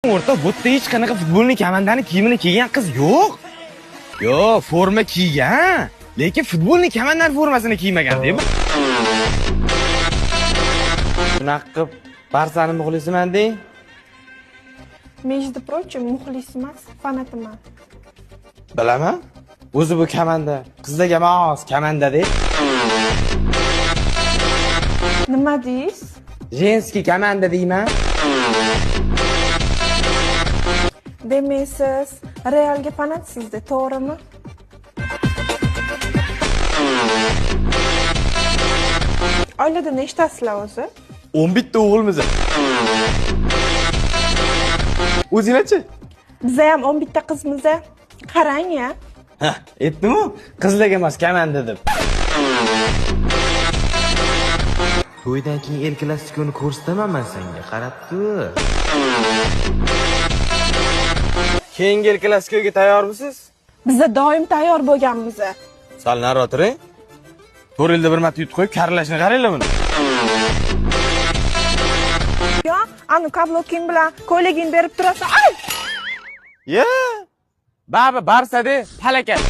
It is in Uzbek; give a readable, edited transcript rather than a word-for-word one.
O'rta, bu yerda hech qanaqa futbolning komandani kiyimini kiygan qiz yo'q. Yo'q, forma kiygan, lekin futbolning komandani formasini kiymagan deb. Bunaqa qilib Barsani muxlisiman deng. Между прочим, muxlis emas, fanatiman. Bilaman. O'zi bu komanda, qizlarga emas, komanda-da. Nima deysiz? Женский komanda deyman. Demak, siz Realga fanatsizda, to'g'rimi? Oilada nechtasizlar o'zi? 11 ta o'g'ilmiz. O'zinglarchi? Bizda ham 11 ta qizmiz. Qarang-ya. Ha, aytdim-ku, qizlarga emas, komanda deb. To'ydan keyin El Klassikoni ko'rsataman men senga, qarab tur. Keyingi El Klasikoga tayyormisiz? Bizda doim tayyor bo'lganmiz. Sal nari o'tiring. 4 yilda bir marta yutib qo'yib, karlashni qaranglar buni. Yo, ani kabloking bilan ko'ylagingni berib turasan. Ay! Ye! Baba Barsa-da, palakat.